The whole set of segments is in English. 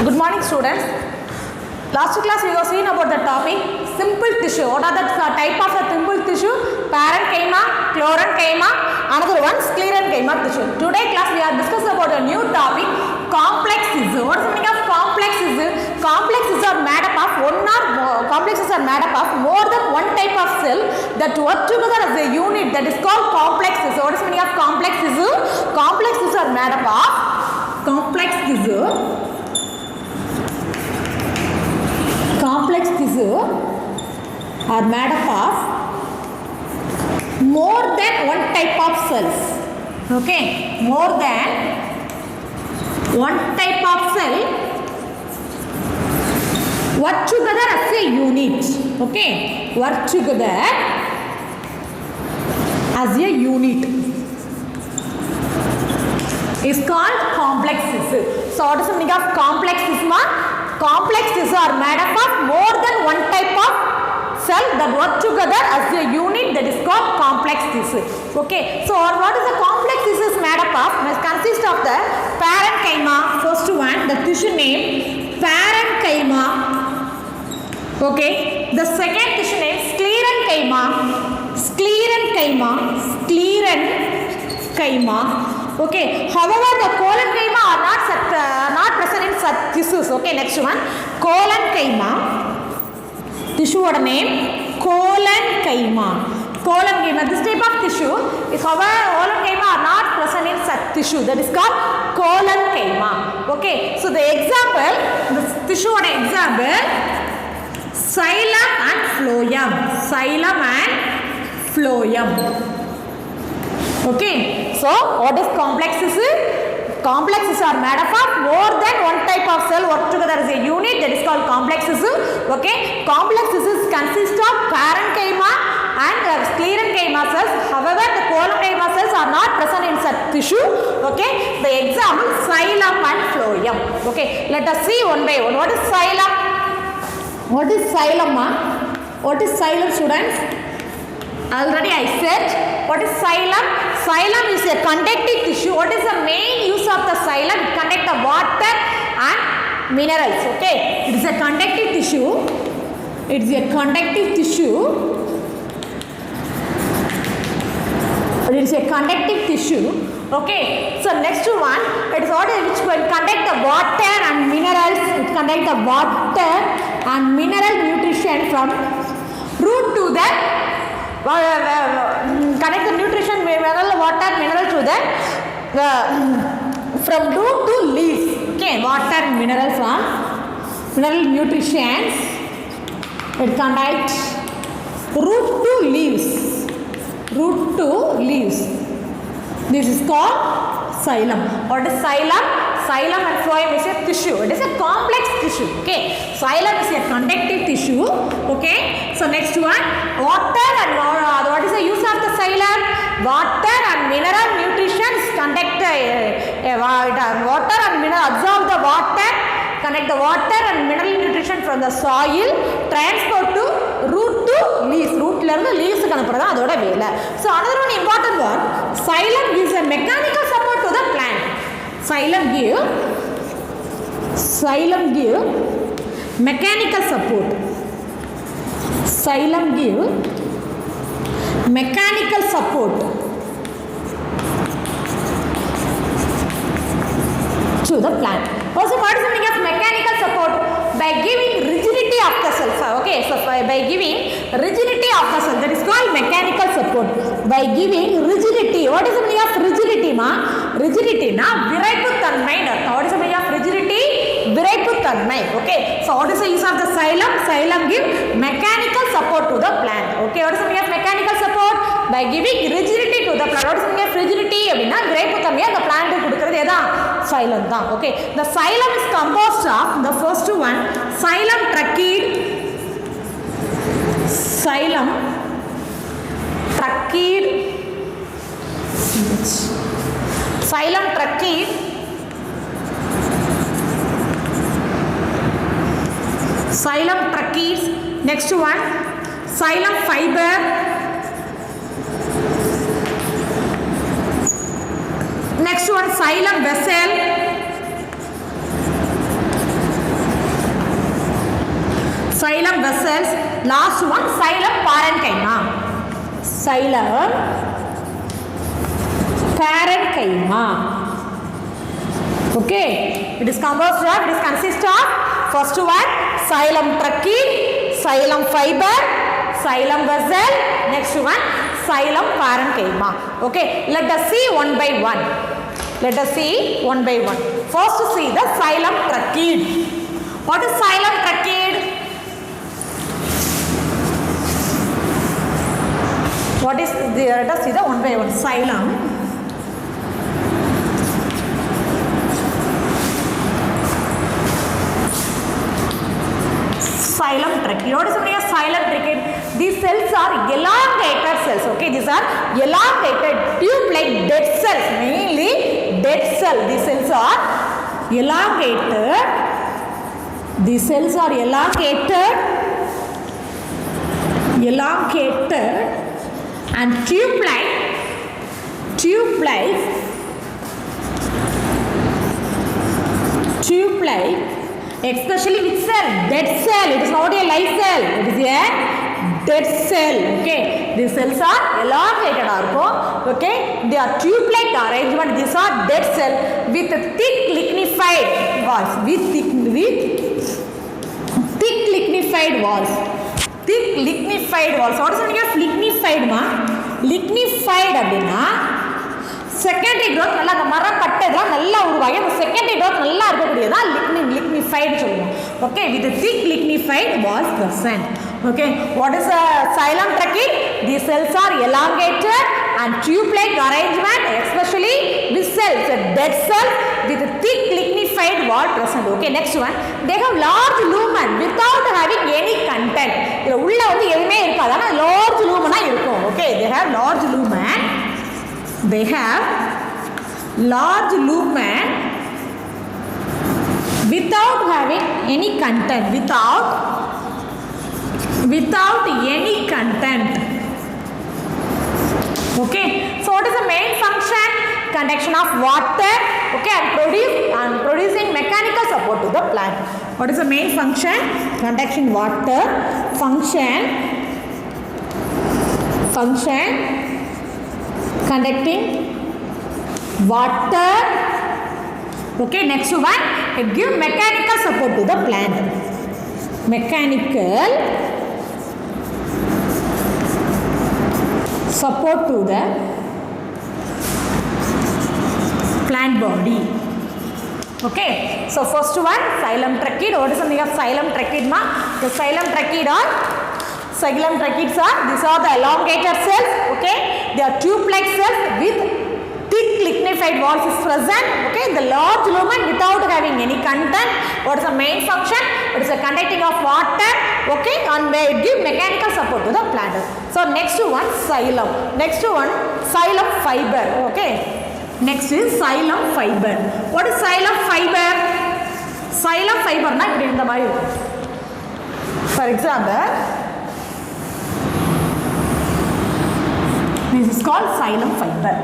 Good morning, students. Last class we have seen about the topic simple tissue. What are the type of the simple tissue? Parenchyma, chlorenchyma, another one sclerenchyma tissue. Today class we are discussing about a new topic, complex tissue. What is the meaning of complex tissue? Complexes are made up of more than one type of cell that work together as a unit, that is called complex tissue. What is the meaning of complex tissue? Complexes are made up of complex tissue. Complex tissue are made up of more than one type of cells. Okay, more than one type of cell work together as a unit. Okay, work together as a unit is called complex tissue. So what is the meaning of complex tissue? Complex tissue are made up of more than one type of cell that work together as a unit, that is called complex tissue. Okay, so what is the complex tissue is made up of? Must consist of the parenchyma, first one, the tissue name parenchyma. Okay, the second tissue name sclerenchyma. Okay, however the collenchyma are not present in such tissues. Okay, next one, collenchyma. Tissue what name? Collenchyma. This type of tissue is, however, collenchyma are not present in such tissue, that is called collenchyma. Okay, so the example, the tissue what example, xylem and phloem. Okay, so what is complex tissue? Complexes are made up of more than one type of cell work together as a unit, that is called complex tissue. Okay, complex tissues consist of parenchyma and sclerenchyma cells. However, the collenchyma cells are not present in such tissue. Okay, the example xylem and phloem. Okay, let us see one by one. What is xylem? What is xylem? What is xylem, students? Already I said, what is xylem? Xylem is a conductive tissue. What is the main use of the xylem? It conducts the water and minerals. Okay, it is a conductive tissue. It is a conductive tissue. It is a conductive tissue. Okay, so next one, it is what which will conduct the water and minerals. It conducts the water and mineral nutrition from root to the connect the nutrition, water, mineral to the from root to leaves. Okay, water and mineral from mineral nutrition. It conducts root to leaves. This is called xylem. What is xylem? Xylem and phloem is a tissue. It is a complex tissue. Okay, xylem is a conductive tissue. Okay, so next one, water and what is the use of the xylem? Water and mineral nutrition conduct water and mineral, absorb the water, connect the water and mineral nutrition from the soil, transport to root to leaves. Root leaves kanapradha adoda vela. So another one important one, xylem gives a mechanical support to the plant. Xylem give mechanical support. Xylem give mechanical support to the plant. Also, what is the meaning of mechanical support? By giving rigidity of the cell. Okay, so by giving rigidity of the cell, that is called mechanical support. By giving rigidity. What is the meaning of rigidity? Rigidity na viraiputanmai. What is the meaning of rigidity? Viraiputanmai. Okay, so what is the use of the xylem? Xylem give mechanical support to the plant. Okay, what is the meaning of mechanical support? By giving rigidity to the plant. What is the meaning of rigidity? அப்படினா viraiputanmai அந்த plant கொடுக்கிறது எதான்? Xylem தான். Okay, the xylem is composed of the first one, xylem trachea. Xylem trachea. Xylem trachees. Next one, xylem fiber. Next one, xylem vessel. Xylem vessels. Last one, xylem parenchyma. Xylem parenchyma. Okay, it is composed of, it is consist of, first one, xylem trachea, xylem fiber, xylem vessel, next one, xylem parenchyma. Okay, let us see one by one. Let us see one by one. First see the xylem trachea. What is xylem trachea? What is the, let us see the one by one. Xylem trachea. What is the meaning of xylem trachea? These cells are elongated cells. Okay, these are elongated tube-like dead cells. Mainly dead cell. These cells are elongated. These cells are elongated and tube-like, especially which cell? Dead cell. It is not a live cell. It is a dead cell. Okay, these cells are elongated. Okay, they are tube-like arrangement. These are dead cell with thick lignified walls. Thick lignified walls. Thick lignified walls. What is the meaning of lignified ma? Lignified அப்படினா secondary growth நல்லா அந்த மரம் பட்டதெல்லாம் நல்லா உருவாகி அந்த secondary growth நல்லா இருக்கக்கூடியதா lignified சொல்லுவோம். Okay, with the thick lignified walls present. Okay, what is a xylem trachea? These cells are elongated and tube-like arrangement, especially with cells, dead cells with a thick lignified wall present. Okay, next one, they have large lumen without having any content. இதுல உள்ள வந்து எதுமே இருக்காது, ஆனா large lumen இருக்கும். Okay, they have large lumen. They have large lumen without having any content. Without any content. Okay, so what is the main function? Conduction of water. Okay, and producing mechanical support to the plant. What is the main function? Conduction water. Function conducting water. Okay, next one, it give mechanical support to the plant. Mechanical support to the plant body. Okay, so first one, xylem trachea. What is the meaning of xylem trachea ma? The xylem trachea are these are the elongated cells. Okay, they are tube-like cells with thick lignified walls is present. Okay, the large lumen without having any content. What is the main function? It is a conducting of water. Okay, and it give mechanical support to the plant. So next one, xylem. Next one, xylem fiber. Okay, next is xylem fiber. What is xylem fiber? Xylem fiber na இப்படி இந்த மாதிரி இருக்கும். For example, this is called xylem fiber.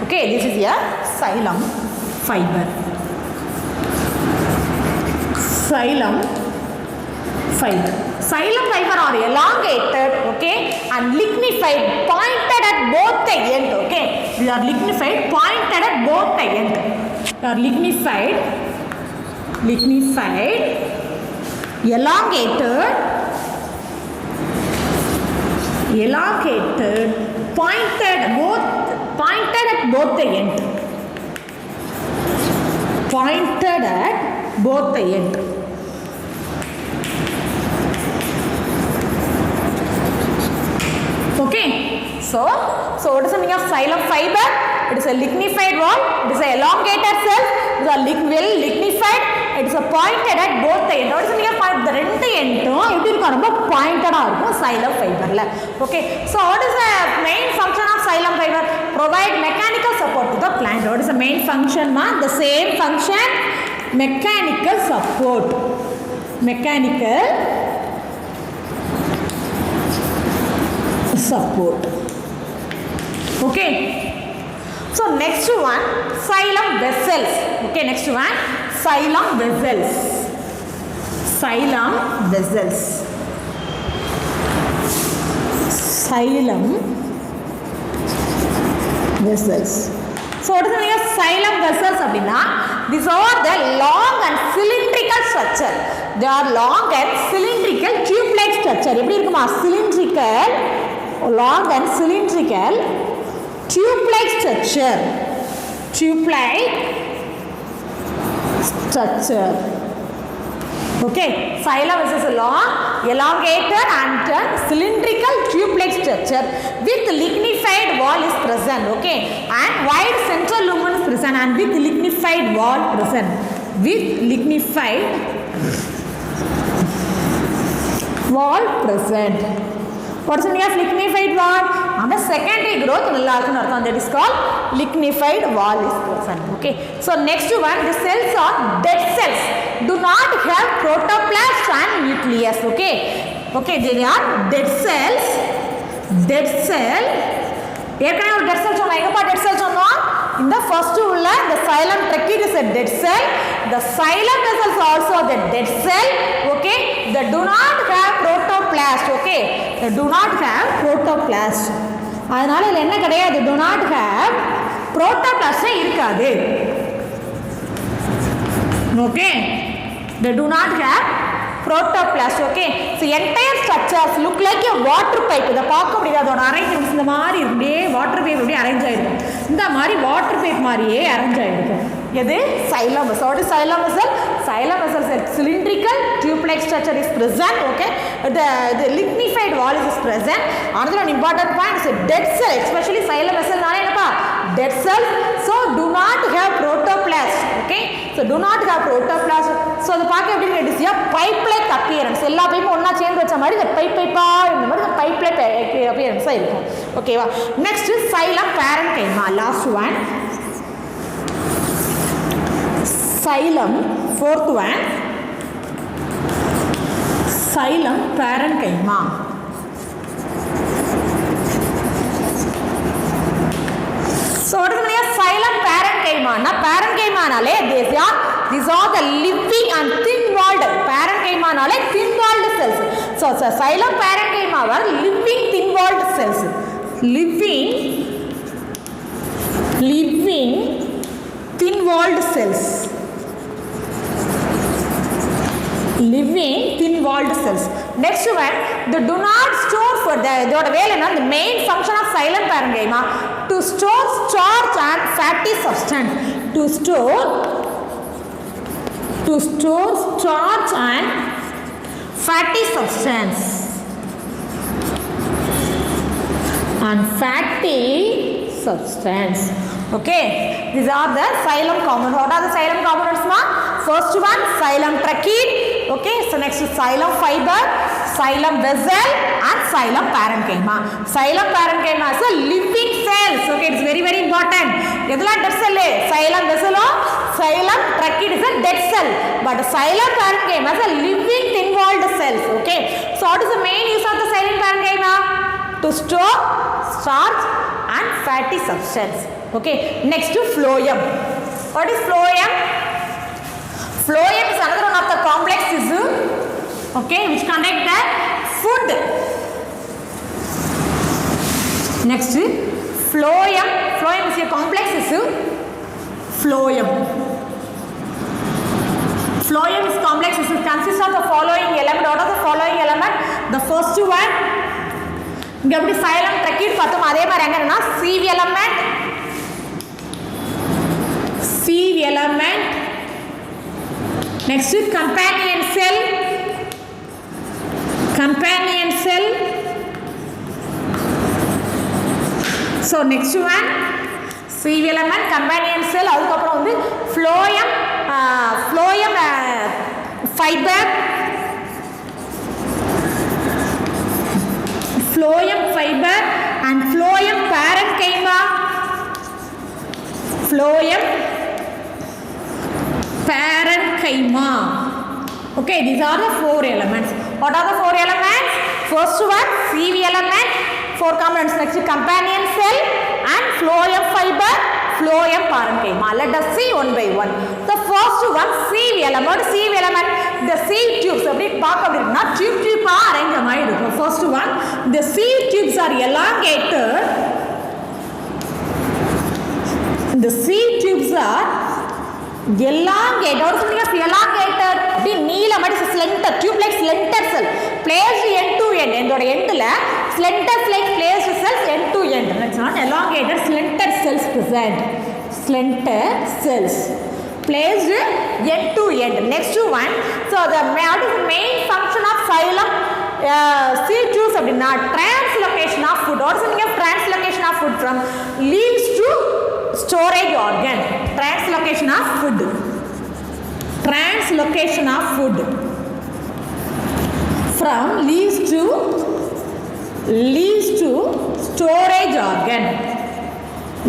Okay, this is a xylem fiber. Xylem fiber. Xylem fiber are elongated, okay, and lignified, pointed at both the end. Okay, they are lignified, pointed at both the end. They are lignified, elongated, pointed at both the end. Pointed at both the end. Okay, so what is the meaning of xylem fiber? It is a lignified wall. It is a elongated cell. It is a well lignified. It is a pointed at both the end. What is the meaning of the ரெண்டு எண்டும் எப்படி இருக்கும்? ரொம்ப பாயிண்டடா இருக்கும் xylem fiberல. Okay, so what is the main function of xylem fiber? Provide mechanical support to the plant. What is the main function ma? The same function, mechanical support. Mechanical support. Okay, so next one, xylem vessels. Okay, next one, xylem vessels. Xylem vessels. xylem vessels. So what is the meaning of xylem vessels அப்படினா? These are the long and cylindrical structure. They are long and cylindrical tube-like structure. எப்படி இருக்குமா? Cylindrical, long and cylindrical tube-like structure. Tube-like structure. Okay, xylem is a long, elongated and cylindrical tube-like structure with lignified wall is present. Okay, and wide central lumen is present and with lignified wall present. With lignified wall present. What's the meaning of lignified wall? On the secondary growth, that is called lignified wall is present. Okay, so next one, the cells are dead cells. Do not have protoplast and nucleus. Okay, okay, they are dead cells. Dead cell. ஏற்கனவே ஒரு dead cell சொன்னா எங்கப்பா dead cell சொன்னோம்? இந்த first உள்ள the xylem trachea is a dead cell. The xylem vessels also the dead cell. Okay, they do not have protoplast. Okay, they do not have protoplast. அதனால இதுல என்ன கிடையாது? Do not have protoplast இருக்காது. Okay, they do not have protoplast. Okay, so entire structures look like a water pipe. இத பார்க்க முடியாது, அதோட arrangements இந்த மாதிரி அப்படியே வாட்டர் பைப் அப்படியே அரேஞ்ச் ஆயிருக்கும். இந்த மாதிரி வாட்டர் பைப் மாதிரியே அரேஞ்ச் ஆயிருக்கும். எது? xylem vessel. What is xylem vessel? Xylem vessel is a cylindrical tube-like structure is present. Okay, the lignified wall is present. Another one important point is a dead cell, especially xylem vessel நானே என்னப்பா dead cells. So do not have protoplast. Okay, so do not have protoplast. So அது பார்க்க எப்படி இருக்கு? It is a pipe-like appearance. எல்லா பைப்பும் ஒண்ணா சேர்ந்து வச்ச மாதிரி இந்த பைப்பா இந்த மாதிரி இந்த pipe-like appearance இருக்கும். ஓகேவா? Next xylem parenchyma, last one. Xylem, fourth one, xylem parenchyma. So what is the meaning of xylem parenchyma? Na parenchyma nale these are the living and thin walled. Parenchyma nale thin walled cells. So xylem parenchyma are living thin walled cells. Living thin walled cells. Living thin walled cells. Next one, they do not store for the main function of xylem parenchyma to store starch and fatty substance. To store starch and fatty substance. And fatty substance. Okay, these are the xylem components. What are the xylem components, ma? First one, xylem trachea. Okay, so next is xylem fiber, xylem vessel and xylem parenchyma. Xylem parenchyma is a living cells. Okay, it's very very important. எதுல dead cell? Xylem vessel or xylem trachea is a dead cell, but xylem parenchyma is a living thin walled cells. Okay, so what is the main use of the xylem parenchyma? To store starch and fatty substance. Okay, next to phloem. What is phloem? Phloem is another one of the complex tissue, okay, which contain the food. Next, phloem. Phloem is a complex tissue. Phloem. Phloem is complex tissue. Consists of the following element. What are the following element? The first one, இங்க எப்படி xylem trachea பார்த்தோம் அதே மாதிரி என்னன்னா sieve element. Next is companion cell. So next one, sieve element, companion cell. அதுக்கு அப்புறம் வந்து phloem fiber, and phloem parenchyma. Okay, these are the four elements. What are the four elements? First one, sieve element, four components. Next, companion cell and phloem fiber, phloem parenchyma. Let us see one by one. The first one sieve element. What is sieve element? The sieve tubes. அப்படி பார்க்க அப்படின்னா tube arrange ஆகி இருக்கும். First one, the sieve tubes are elongated. The sieve tubes are elongated. What is the meaning of elongated? அப்படி நீளமாடி slender, tube like slender cell placed end to end. இதோட எண்ட்ல slender like placed cells end to end. That's not elongated, slender cells present. Slender cells placed end to end. Next one, so the what is the main function of xylem sieve tubes அப்படின்னா translocation of food. What is the meaning of translocation of food? From leaves to storage organ. Translocation of food. Translocation of food from leaves to storage organ.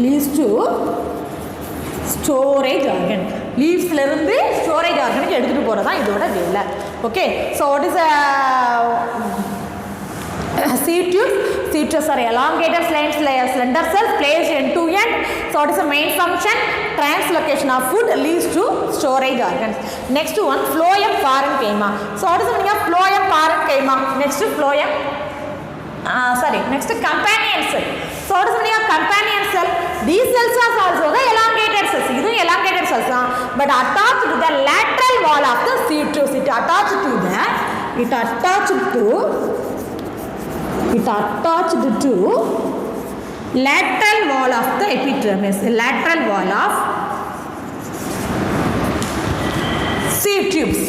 Leaves to storage organ. Leavesல இருந்து storage organ எடுத்துட்டு போறதா இதோட வேலை. Okay, so what is a sieve tubes? Sieve tubes are elongated slender cells placed end to end. So what is the main function? Translocation of food leads to storage organs. Next one, phloem parenchyma. So what is the meaning of phloem parenchyma? Next phloem next companion cell. So what is the meaning of companion cell? These cells are also the elongated cells. These are elongated cells, but attached to the lateral wall of the sieve tubes. It attached to lateral wall of the epidermis. Lateral wall of sieve tubes.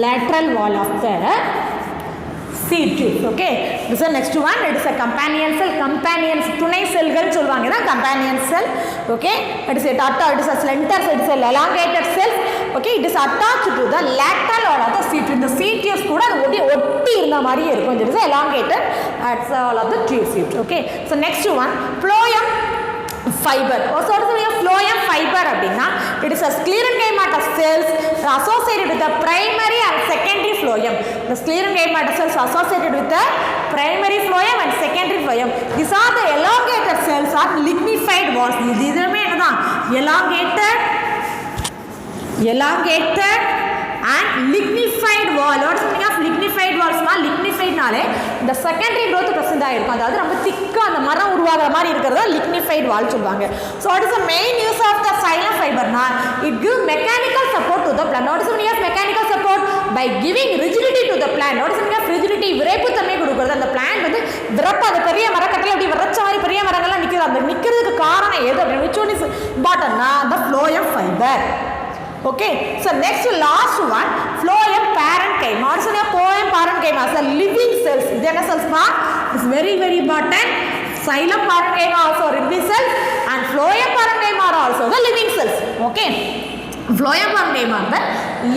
Lateral wall of the sieve tubes. Okay, this is the next one. It is a companion cell. Companions துணை செல்கள் சொல்வாங்க தான் companion cell. Okay, it is a slender cell. It is a elongated cell. Okay, it is attached to the lateral wall of the sieve tube. The sieve tubes கூட அது ஒட்டி இருந்த மாதிரியே இருக்கும். It is elongated at all of the tubes. Okay, so next one, phloem fiber. Also what is the meaning of phloem fiber அப்படின்னா it is a sclerenchyma cells associated with the primary and secondary phloem. The sclerenchyma cells associated with the primary phloem and secondary phloem. These are the elongated cells or lignified walls. இதுமே என்னதான் elongated and lignified wall. What is the meaning of lignified walls? Lignified நாலே இந்த secondary growth present ஆயிருக்கும். அதாவது ரொம்ப திக்கா அந்த மரம் உருவாகுற மாதிரி இருக்கிறத lignified wall சொல்வாங்க. So what is the main use of the xylem fiber? It gives mechanical support to the plant. What is the meaning of mechanical support? By giving rigidity to the plant. What is the meaning of rigidity? விறைப்புத்தன்மை கொடுக்கிறது. அந்த plant வந்து விரப்ப அந்த பெரிய மரக்கட்டையில அப்படி விரச்ச மாதிரி பெரிய மரங்கள்லாம் நிக்குது. அந்த நிக்கிறதுக்கு காரணம் எது அப்படின்னா which one is important? The phloem fiber. Okay, so next last one, phloem parenchyma. What is the phloem parenchyma? It's a living cells. This is cells is very important. Xylem parenchyma also living cells and phloem parenchyma are also the living cells. Okay, phloem parenchyma the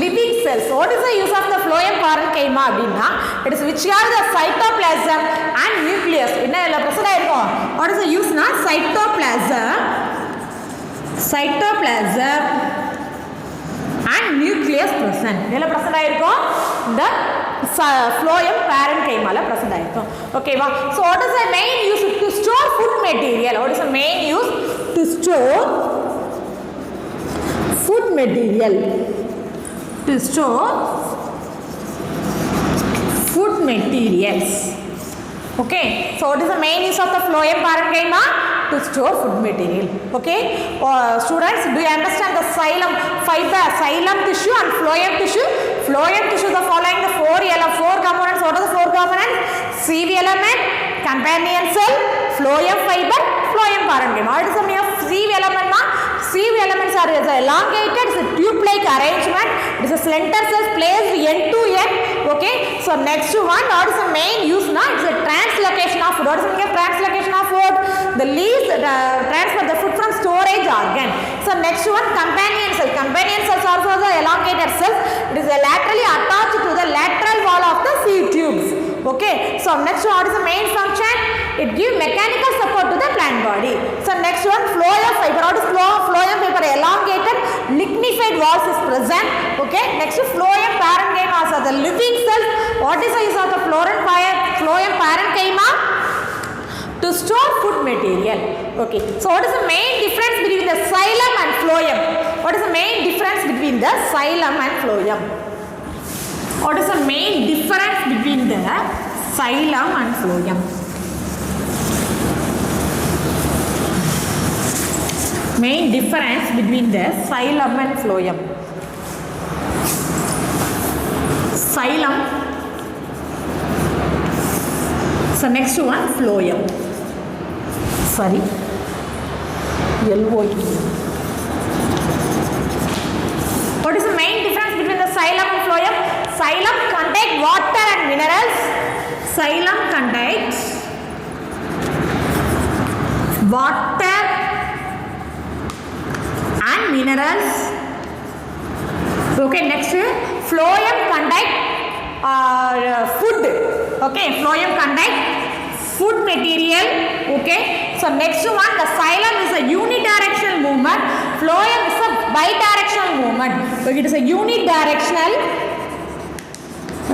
living cells. What is the use of the phloem parenchyma அப்படின்னா it is which are the cytoplasm and nucleus. என்ன இல்ல பிரசனா இருக்கும். What is the use na? Cytoplasm and nucleus present. இதெல்லாம் present ஆயிருக்கும் இந்த phloem parenchyma ல present ஆயிருக்கும். ஓகேவா? So what is the main use to store food material? What is the main use to store food material? To store food materials. Okay, so what is the main use of the phloem parenchyma? To store food material. Okay, students, do you understand the xylem fiber, xylem tissue and phloem tissue? Phloem tissue, the following the four components. What are the four components? Sieve element, companion cell, phloem fiber, phloem parenchyma. What is the meaning of sieve element? Sieve elements are elongated, it's a tube-like arrangement. It is a slender cells placed end to end. Okay, so next one, what is the main use? It's a translocation of food. What is the meaning of translocation of food? The leaves transfer the food from storage organ. So next one, companion cell. Companion cells are also the elongated cells. It is laterally attached to the lateral wall of the sieve tubes. Okay, so next one, what is the main function? It gives mechanical support to the plant body. So next one, phloem fiber. What is phloem fiber? Elongated lignified walls is present. Okay, next phloem parenchyma are the living cells. What is the use of the phloem parenchyma? To store food material. Okay, so what is the main difference between the xylem and phloem? What is the main difference between the xylem and phloem? What is the main difference between the xylem and phloem? Main difference between the xylem and phloem. Xylem. So next one, phloem. Sorry. LOE. What is the main difference between the xylem and phloem? Xylem contains water and minerals. Xylem contains water and minerals. Okay, next phloem contains food. Okay, phloem contains food material. Okay, so next one, the xylem is a unidirectional movement. Phloem is a bidirectional movement. So it is a unidirectional.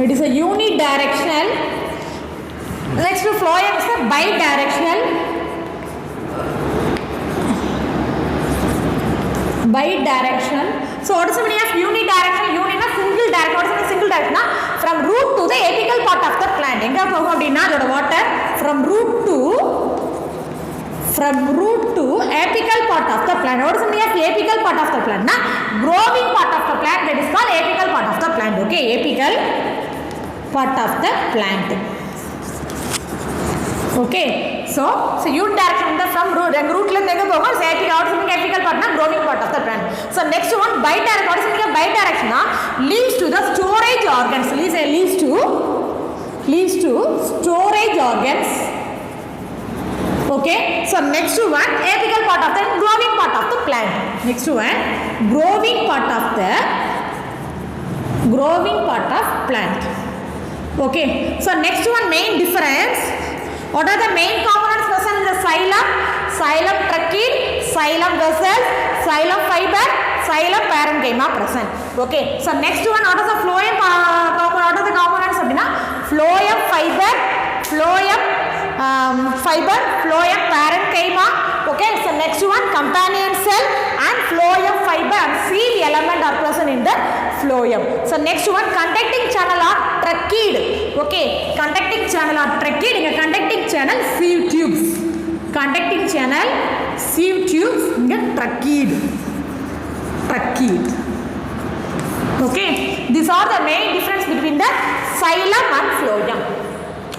It is a unidirectional. Next to phloem is a bidirectional. Bidirectional. So what is the meaning of unidirectional? Uni is single direction. What is the single direction? From root to the apical part of the plant. Enga pogum appadina adoda water from root to apical part of the plant. What is the meaning of apical part of the plant? Growing part of the plant, that is called apical part of the plant. Okay, apical part of the plant. Okay, so unidirectional from root and root length enga pogum so apical part na growing part of the plant. So next one, bidirectional. What is the meaning of bidirection? Leads to the storage organs. Leads to storage organs. Okay, so next one, apical part of the growing part of the plant. Next one, growing part of plant. Okay, so next one, main difference. What are the main components present in the xylem? Xylem trachea, xylem vessels, xylem fiber, xylem parenchyma present. Okay, so next one, what is the phloem what are the components? Phloem fiber, phloem parenchyma. Okay, so next one, companion cell and phloem fiber and seed element are present in the phloem. So next one, conducting channel are tracheid. Okay, conducting channel are tracheid. In a conducting channel, sieve tubes. Conducting channel, sieve tubes. In a tracheid. Okay, these are the main difference between the xylem and phloem.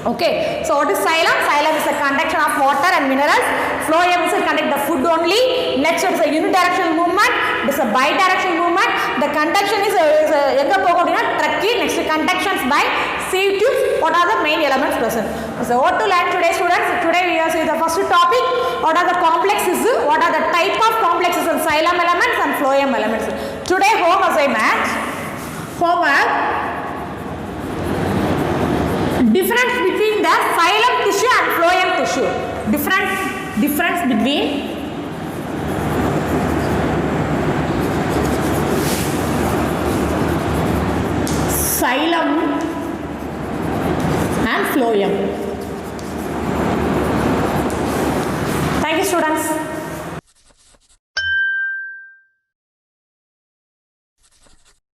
Okay, so what is xylem? Xylem is a conduction of water and minerals. Phloem is a conduct the food only. Next one is a unidirectional movement. It is a bidirectional movement. The conduction is trachea. Next conductions by sieve tubes. What are the main elements present? So what to learn today, students? Today we are seeing the first topic. What are the complexes? What are the type of complexes in xylem elements and phloem elements? Today home assignment. Homework. Difference between the xylem tissue and phloem tissue. Difference between xylem and phloem.